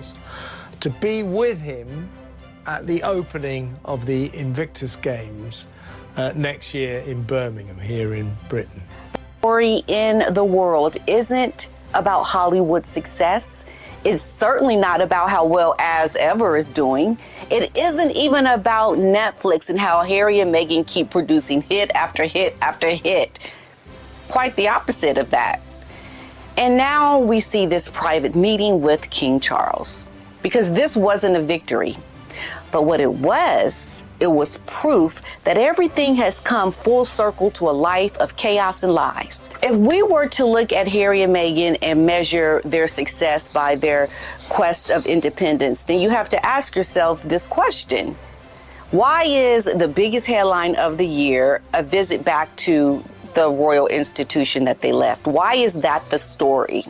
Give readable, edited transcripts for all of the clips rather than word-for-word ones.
Royals, to be with him at the opening of the Invictus Games next year in Birmingham, here in Britain. Story in the world isn't about Hollywood success. It's certainly not about how well As Ever is doing. It isn't even about Netflix and how Harry and Meghan keep producing hit after hit after hit. Quite the opposite of that. And now we see this private meeting with King Charles, because this wasn't a victory. But what it was proof that everything has come full circle to a life of chaos and lies. If we were to look at Harry and Meghan and measure their success by their quest of independence, then you have to ask yourself this question. Why is the biggest headline of the year a visit back to the royal institution that they left? Why is that the story?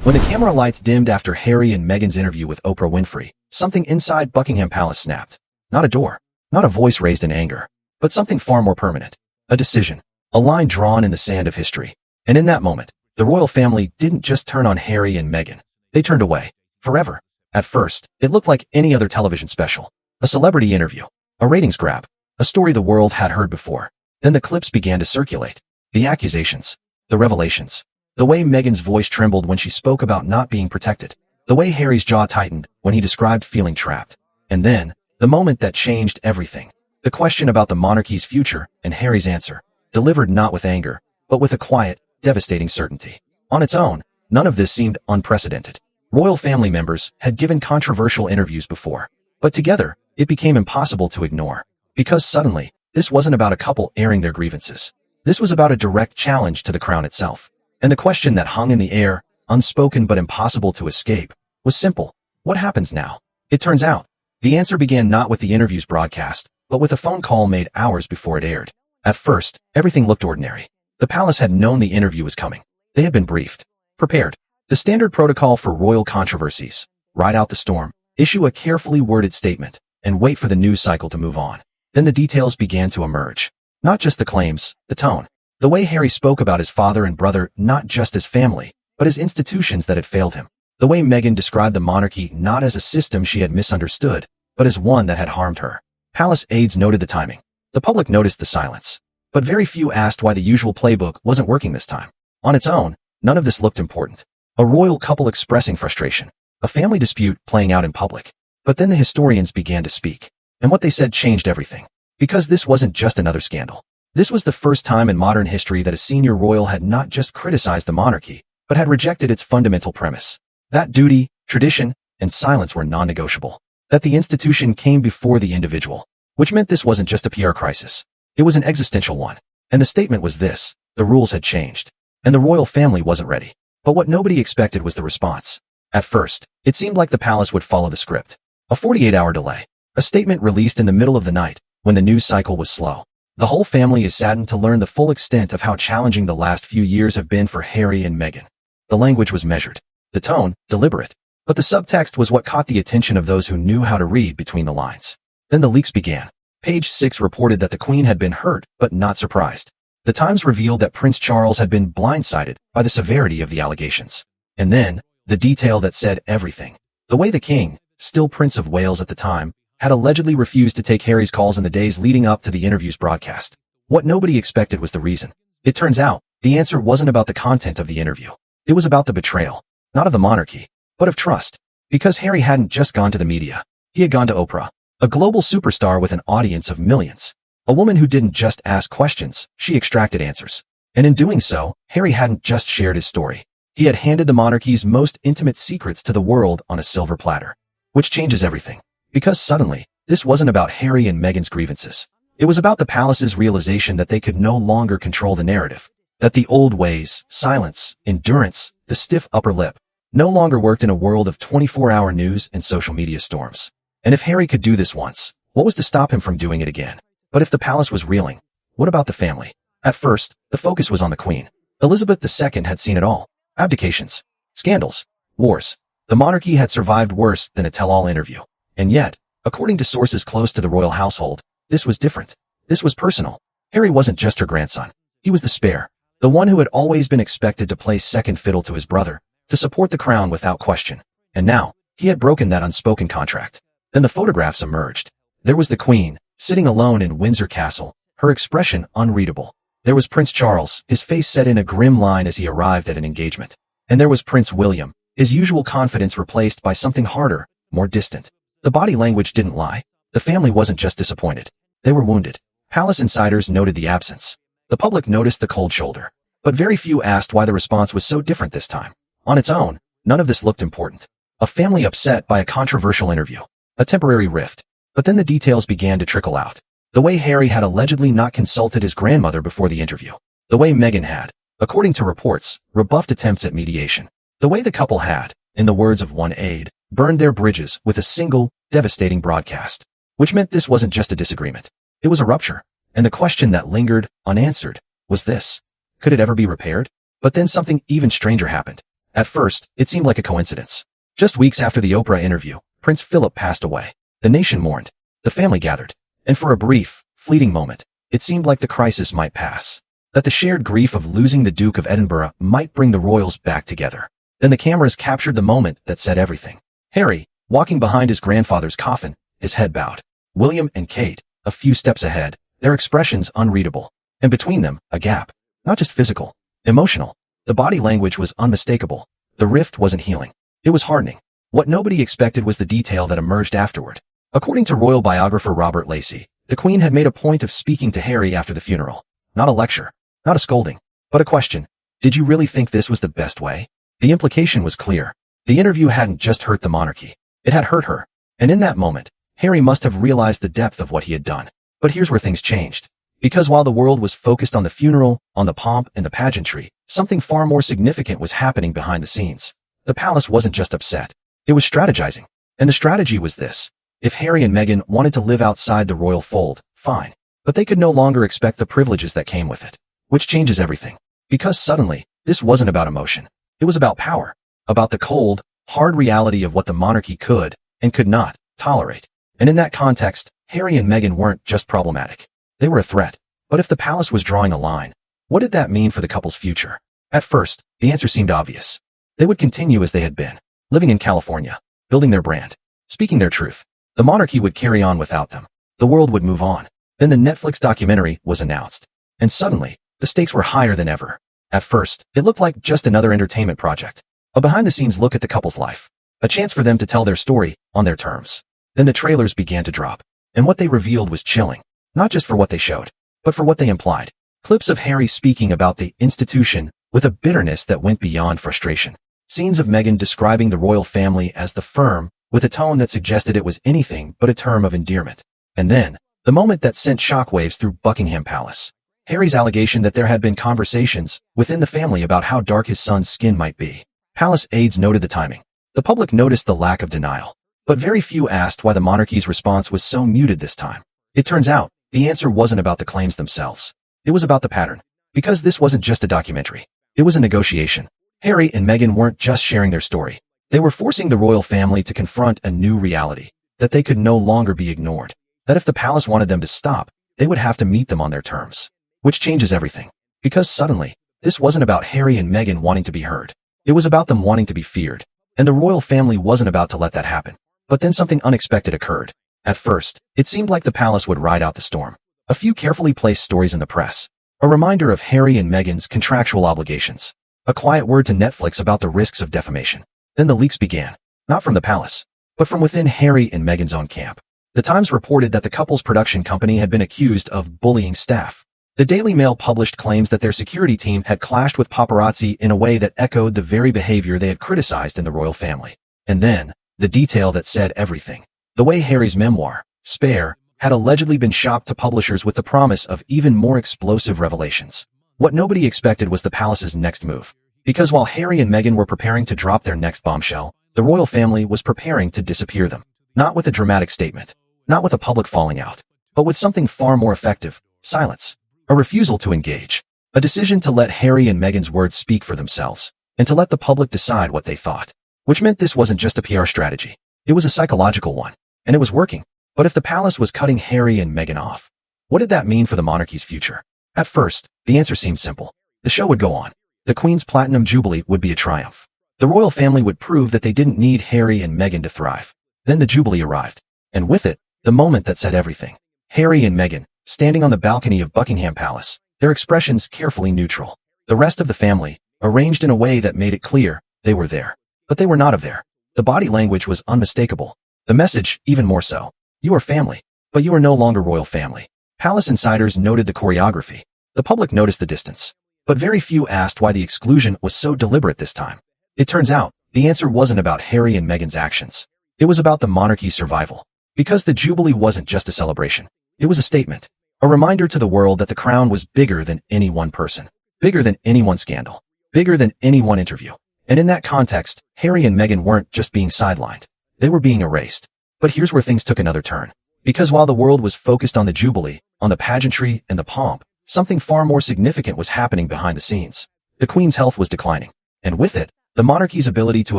When the camera lights dimmed after Harry and Meghan's interview with Oprah Winfrey, something inside Buckingham Palace snapped. Not a door, not a voice raised in anger, but something far more permanent. A decision, a line drawn in the sand of history. And in that moment, the royal family didn't just turn on Harry and Meghan. They turned away. Forever. At first, it looked like any other television special. A celebrity interview. A ratings grab. A story the world had heard before. Then the clips began to circulate. The accusations. The revelations. The way Meghan's voice trembled when she spoke about not being protected. The way Harry's jaw tightened when he described feeling trapped. And then, the moment that changed everything. The question about the monarchy's future and Harry's answer, delivered not with anger, but with a quiet, devastating certainty. On its own, none of this seemed unprecedented. Royal family members had given controversial interviews before, but together, it became impossible to ignore. Because suddenly, this wasn't about a couple airing their grievances. This was about a direct challenge to the crown itself. And the question that hung in the air, unspoken but impossible to escape, was simple. What happens now? It turns out, the answer began not with the interview's broadcast, but with a phone call made hours before it aired. At first, everything looked ordinary. The palace had known the interview was coming. They had been briefed. Prepared. The standard protocol for royal controversies. Ride out the storm. Issue a carefully worded statement, and wait for the news cycle to move on. Then the details began to emerge. Not just the claims, the tone. The way Harry spoke about his father and brother, not just as family, but as institutions that had failed him. The way Meghan described the monarchy not as a system she had misunderstood, but as one that had harmed her. Palace aides noted the timing. The public noticed the silence. But very few asked why the usual playbook wasn't working this time. On its own, none of this looked important. A royal couple expressing frustration. A family dispute playing out in public. But then the historians began to speak. And what they said changed everything. Because this wasn't just another scandal. This was the first time in modern history that a senior royal had not just criticized the monarchy, but had rejected its fundamental premise. That duty, tradition, and silence were non-negotiable. That the institution came before the individual. Which meant this wasn't just a PR crisis. It was an existential one. And the statement was this: the rules had changed. And the royal family wasn't ready. But what nobody expected was the response. At first, it seemed like the palace would follow the script. A 48-hour delay. A statement released in the middle of the night, when the news cycle was slow. The whole family is saddened to learn the full extent of how challenging the last few years have been for Harry and Meghan. The language was measured. The tone, deliberate. But the subtext was what caught the attention of those who knew how to read between the lines. Then the leaks began. Page 6 reported that the Queen had been hurt, but not surprised. The Times revealed that Prince Charles had been blindsided by the severity of the allegations. And then, the detail that said everything. The way the King, still Prince of Wales at the time, had allegedly refused to take Harry's calls in the days leading up to the interview's broadcast. What nobody expected was the reason. It turns out, the answer wasn't about the content of the interview. It was about the betrayal, not of the monarchy, but of trust. Because Harry hadn't just gone to the media. He had gone to Oprah, a global superstar with an audience of millions. A woman who didn't just ask questions, she extracted answers. And in doing so, Harry hadn't just shared his story. He had handed the monarchy's most intimate secrets to the world on a silver platter. Which changes everything. Because suddenly, this wasn't about Harry and Meghan's grievances. It was about the palace's realization that they could no longer control the narrative. That the old ways, silence, endurance, the stiff upper lip, no longer worked in a world of 24-hour news and social media storms. And if Harry could do this once, what was to stop him from doing it again? But if the palace was reeling, what about the family? At first, the focus was on the Queen. Elizabeth II had seen it all. Abdications, scandals, wars. The monarchy had survived worse than a tell-all interview. And yet, according to sources close to the royal household, this was different. This was personal. Harry wasn't just her grandson. He was the spare, the one who had always been expected to play second fiddle to his brother, to support the crown without question. And now, He had broken that unspoken contract. Then the photographs emerged. There was the Queen, sitting alone in Windsor Castle, her expression unreadable. There was Prince Charles, his face set in a grim line as he arrived at an engagement. And there was Prince William, his usual confidence replaced by something harder, more distant. The body language didn't lie. The family wasn't just disappointed. They were wounded. Palace insiders noted the absence. The public noticed the cold shoulder. But very few asked why the response was so different this time. On its own, none of this looked important. A family upset by a controversial interview. A temporary rift. But then the details began to trickle out. The way Harry had allegedly not consulted his grandmother before the interview. The way Meghan had, according to reports, rebuffed attempts at mediation. The way the couple had, in the words of one aide, burned their bridges with a single, devastating broadcast. Which meant this wasn't just a disagreement. It was a rupture. And the question that lingered, unanswered, was this. Could it ever be repaired? But then something even stranger happened. At first, it seemed like a coincidence. Just weeks after the Oprah interview, Prince Philip passed away. The nation mourned. The family gathered. And for a brief, fleeting moment, it seemed like the crisis might pass. That the shared grief of losing the Duke of Edinburgh might bring the royals back together. Then the cameras captured the moment that said everything. Harry, walking behind his grandfather's coffin, his head bowed. William and Kate, a few steps ahead, their expressions unreadable. And between them, a gap. Not just physical, emotional. The body language was unmistakable. The rift wasn't healing. It was hardening. What nobody expected was the detail that emerged afterward. According to royal biographer Robert Lacey, the Queen had made a point of speaking to Harry after the funeral. Not a lecture, not a scolding, but a question. Did you really think this was the best way? The implication was clear. The interview hadn't just hurt the monarchy. It had hurt her. And in that moment, Harry must have realized the depth of what he had done. But here's where things changed. Because while the world was focused on the funeral, on the pomp and the pageantry, something far more significant was happening behind the scenes. The palace wasn't just upset. It was strategizing. And the strategy was this. If Harry and Meghan wanted to live outside the royal fold, fine. But they could no longer expect the privileges that came with it. Which changes everything. Because suddenly, this wasn't about emotion. It was about power. About the cold, hard reality of what the monarchy could, and could not, tolerate. And in that context, Harry and Meghan weren't just problematic. They were a threat. But if the palace was drawing a line, what did that mean for the couple's future? At first, the answer seemed obvious. They would continue as they had been, living in California, building their brand, speaking their truth. The monarchy would carry on without them. The world would move on. Then the Netflix documentary was announced. And suddenly, the stakes were higher than ever. At first, it looked like just another entertainment project. A behind-the-scenes look at the couple's life. A chance for them to tell their story, on their terms. Then the trailers began to drop. And what they revealed was chilling. Not just for what they showed, but for what they implied. Clips of Harry speaking about the institution, with a bitterness that went beyond frustration. Scenes of Meghan describing the royal family as the firm, with a tone that suggested it was anything but a term of endearment. And then, the moment that sent shockwaves through Buckingham Palace. Harry's allegation that there had been conversations within the family about how dark his son's skin might be. Palace aides noted the timing. The public noticed the lack of denial. But very few asked why the monarchy's response was so muted this time. It turns out, the answer wasn't about the claims themselves. It was about the pattern. Because this wasn't just a documentary. It was a negotiation. Harry and Meghan weren't just sharing their story. They were forcing the royal family to confront a new reality. That they could no longer be ignored. That if the palace wanted them to stop, they would have to meet them on their terms. Which changes everything. Because suddenly, this wasn't about Harry and Meghan wanting to be heard. It was about them wanting to be feared. And the royal family wasn't about to let that happen. But then something unexpected occurred. At first, it seemed like the palace would ride out the storm. A few carefully placed stories in the press. A reminder of Harry and Meghan's contractual obligations. A quiet word to Netflix about the risks of defamation. Then the leaks began. Not from the palace, but from within Harry and Meghan's own camp. The Times reported that the couple's production company had been accused of bullying staff. The Daily Mail published claims that their security team had clashed with paparazzi in a way that echoed the very behavior they had criticized in the royal family. And then, the detail that said everything. The way Harry's memoir, Spare, had allegedly been shopped to publishers with the promise of even more explosive revelations. What nobody expected was the palace's next move. Because while Harry and Meghan were preparing to drop their next bombshell, the royal family was preparing to disappear them. Not with a dramatic statement. Not with a public falling out. But with something far more effective. Silence. A refusal to engage. A decision to let Harry and Meghan's words speak for themselves. And to let the public decide what they thought. Which meant this wasn't just a PR strategy. It was a psychological one. And it was working. But if the palace was cutting Harry and Meghan off, what did that mean for the monarchy's future? At first, the answer seemed simple. The show would go on. The Queen's Platinum Jubilee would be a triumph. The royal family would prove that they didn't need Harry and Meghan to thrive. Then the Jubilee arrived. And with it, the moment that said everything. Harry and Meghan, standing on the balcony of Buckingham Palace, their expressions carefully neutral. The rest of the family, arranged in a way that made it clear, they were there. But they were not of there. The body language was unmistakable. The message, even more so. You are family, but you are no longer royal family. Palace insiders noted the choreography. The public noticed the distance. But very few asked why the exclusion was so deliberate this time. It turns out, the answer wasn't about Harry and Meghan's actions. It was about the monarchy's survival. Because the Jubilee wasn't just a celebration. It was a statement. A reminder to the world that the crown was bigger than any one person. Bigger than any one scandal. Bigger than any one interview. And in that context, Harry and Meghan weren't just being sidelined. They were being erased. But here's where things took another turn. Because while the world was focused on the Jubilee, on the pageantry and the pomp, something far more significant was happening behind the scenes. The Queen's health was declining. And with it, the monarchy's ability to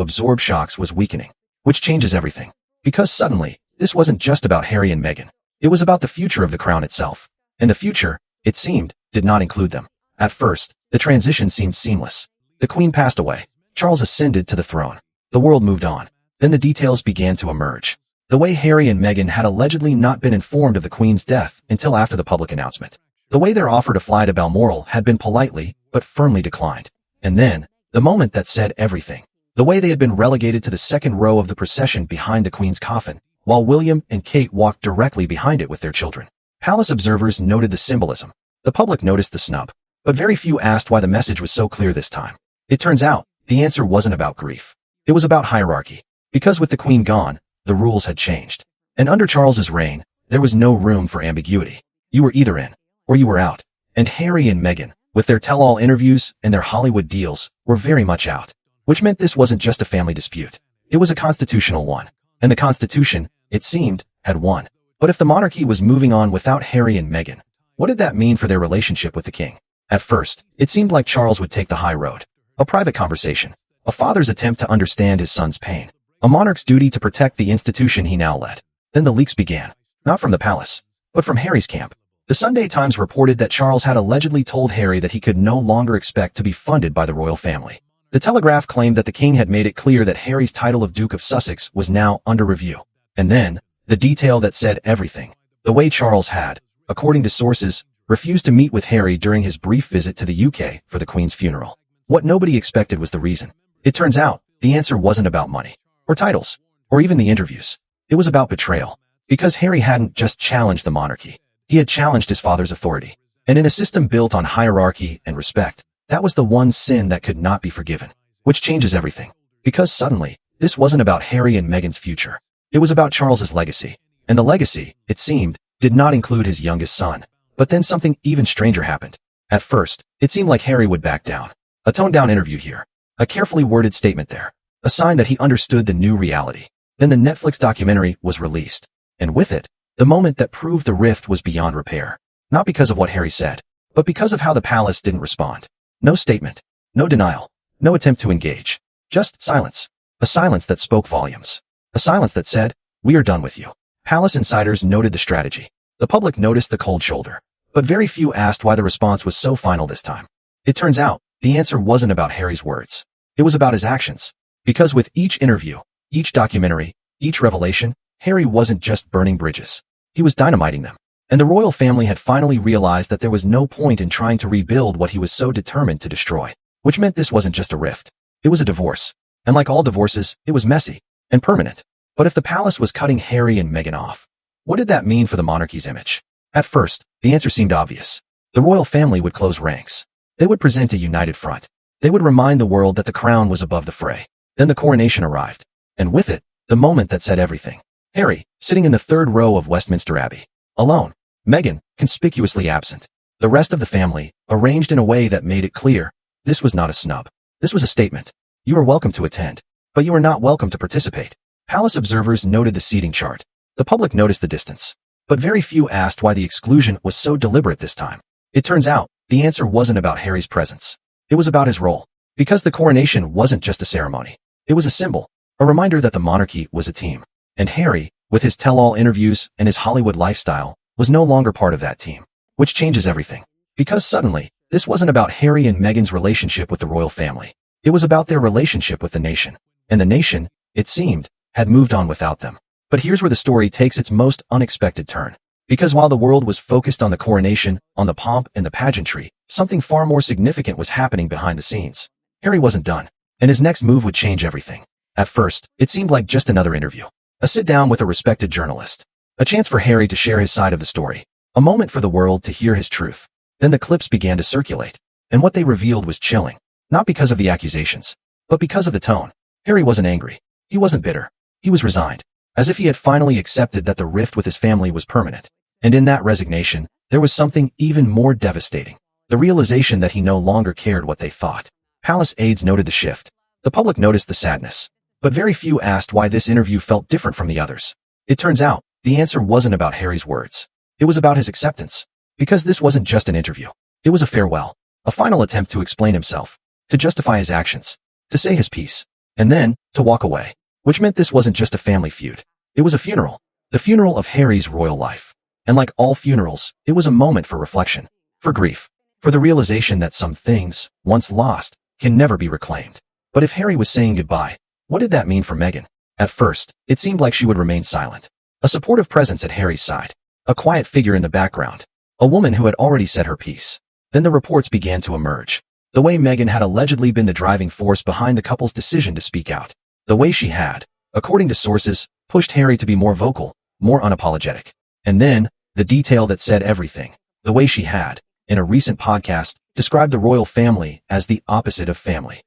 absorb shocks was weakening. Which changes everything. Because suddenly, this wasn't just about Harry and Meghan. It was about the future of the crown itself. And the future, it seemed, did not include them. At first, the transition seemed seamless. The Queen passed away. Charles ascended to the throne. The world moved on. Then the details began to emerge. The way Harry and Meghan had allegedly not been informed of the Queen's death until after the public announcement. The way their offer to fly to Balmoral had been politely, but firmly declined. And then, the moment that said everything. The way they had been relegated to the second row of the procession behind the Queen's coffin, while William and Kate walked directly behind it with their children. Palace observers noted the symbolism. The public noticed the snub. But very few asked why the message was so clear this time. It turns out, the answer wasn't about grief. It was about hierarchy. Because with the Queen gone, the rules had changed. And under Charles's reign, there was no room for ambiguity. You were either in, or you were out. And Harry and Meghan, with their tell-all interviews and their Hollywood deals, were very much out. Which meant this wasn't just a family dispute. It was a constitutional one. And the Constitution, it seemed, had won. But if the monarchy was moving on without Harry and Meghan, what did that mean for their relationship with the king? At first, it seemed like Charles would take the high road. A private conversation. A father's attempt to understand his son's pain. A monarch's duty to protect the institution he now led. Then the leaks began. Not from the palace, but from Harry's camp. The Sunday Times reported that Charles had allegedly told Harry that he could no longer expect to be funded by the royal family. The Telegraph claimed that the king had made it clear that Harry's title of Duke of Sussex was now under review. And then, the detail that said everything. The way Charles had, according to sources, refused to meet with Harry during his brief visit to the UK for the Queen's funeral. What nobody expected was the reason. It turns out, the answer wasn't about money, or titles, or even the interviews. It was about betrayal. Because Harry hadn't just challenged the monarchy. He had challenged his father's authority. And in a system built on hierarchy and respect, that was the one sin that could not be forgiven. Which changes everything. Because suddenly, this wasn't about Harry and Meghan's future. It was about Charles's legacy. And the legacy, it seemed, did not include his youngest son. But then something even stranger happened. At first, it seemed like Harry would back down. A toned-down interview here. A carefully worded statement there. A sign that he understood the new reality. Then the Netflix documentary was released. And with it, the moment that proved the rift was beyond repair. Not because of what Harry said, but because of how the palace didn't respond. No statement. No denial. No attempt to engage. Just silence. A silence that spoke volumes. A silence that said, "We are done with you." Palace insiders noted the strategy. The public noticed the cold shoulder. But very few asked why the response was so final this time. It turns out, the answer wasn't about Harry's words. It was about his actions. Because with each interview, each documentary, each revelation, Harry wasn't just burning bridges. He was dynamiting them. And the royal family had finally realized that there was no point in trying to rebuild what he was so determined to destroy. Which meant this wasn't just a rift. It was a divorce. And like all divorces, it was messy and permanent. But if the palace was cutting Harry and Meghan off, what did that mean for the monarchy's image? At first, the answer seemed obvious. The royal family would close ranks. They would present a united front. They would remind the world that the crown was above the fray. Then the coronation arrived. And with it, the moment that said everything. Harry, sitting in the third row of Westminster Abbey. Alone. Meghan, conspicuously absent. The rest of the family, arranged in a way that made it clear, this was not a snub. This was a statement. You are welcome to attend, but you are not welcome to participate. Palace observers noted the seating chart. The public noticed the distance. But very few asked why the exclusion was so deliberate this time. It turns out, the answer wasn't about Harry's presence. It was about his role. Because the coronation wasn't just a ceremony. It was a symbol. A reminder that the monarchy was a team. And Harry, with his tell-all interviews and his Hollywood lifestyle, was no longer part of that team. Which changes everything. Because suddenly, this wasn't about Harry and Meghan's relationship with the royal family. It It was about their relationship with the nation. And the nation, it seemed, had moved on without them. But here's where the story takes its most unexpected turn. Because while the world was focused on the coronation, on the pomp and the pageantry, something far more significant was happening behind the scenes. Harry wasn't done, and his next move would change everything. At first, it seemed like just another interview. A sit-down with a respected journalist. A chance for Harry to share his side of the story. A moment for the world to hear his truth. Then the clips began to circulate, and what they revealed was chilling. Not because of the accusations, but because of the tone. Harry wasn't angry. He wasn't bitter. He was resigned, as if he had finally accepted that the rift with his family was permanent. And in that resignation, there was something even more devastating. The realization that he no longer cared what they thought. Palace aides noted the shift. The public noticed the sadness. But very few asked why this interview felt different from the others. It turns out, the answer wasn't about Harry's words. It was about his acceptance. Because this wasn't just an interview. It was a farewell. A final attempt to explain himself. To justify his actions. To say his piece. And then, to walk away. Which meant this wasn't just a family feud. It was a funeral. The funeral of Harry's royal life. And like all funerals, it was a moment for reflection. For grief. For the realization that some things, once lost, can never be reclaimed. But if Harry was saying goodbye, what did that mean for Meghan? At first, it seemed like she would remain silent. A supportive presence at Harry's side. A quiet figure in the background. A woman who had already said her piece. Then the reports began to emerge. The way Meghan had allegedly been the driving force behind the couple's decision to speak out. The way she had, according to sources, pushed Harry to be more vocal, more unapologetic. And then, the detail that said everything. The way she had, in a recent podcast, described the royal family as the opposite of family.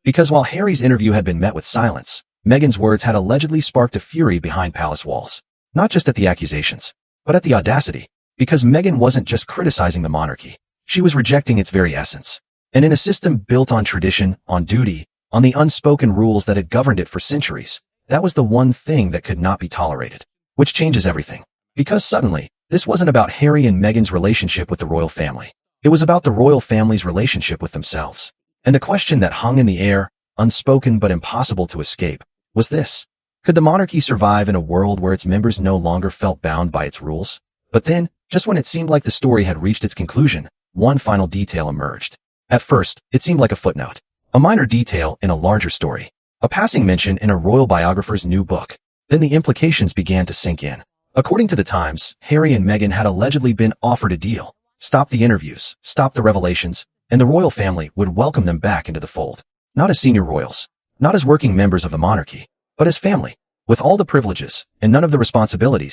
Because while Harry's interview had been met with silence, Meghan's words had allegedly sparked a fury behind palace walls. Not just at the accusations, but at the audacity. Because Meghan wasn't just criticizing the monarchy. She was rejecting its very essence. And in a system built on tradition, on duty, on the unspoken rules that had governed it for centuries, that was the one thing that could not be tolerated. Which changes everything. Because suddenly, this wasn't about Harry and Meghan's relationship with the royal family. It was about the royal family's relationship with themselves. And the question that hung in the air, unspoken but impossible to escape, was this. Could the monarchy survive in a world where its members no longer felt bound by its rules? But then, just when it seemed like the story had reached its conclusion, one final detail emerged. At first, it seemed like a footnote. A minor detail in a larger story. A passing mention in a royal biographer's new book. Then the implications began to sink in. According to the Times, Harry and Meghan had allegedly been offered a deal. Stop the interviews, stop the revelations, and the royal family would welcome them back into the fold. Not as senior royals. Not as working members of the monarchy. But as family. With all the privileges, and none of the responsibilities.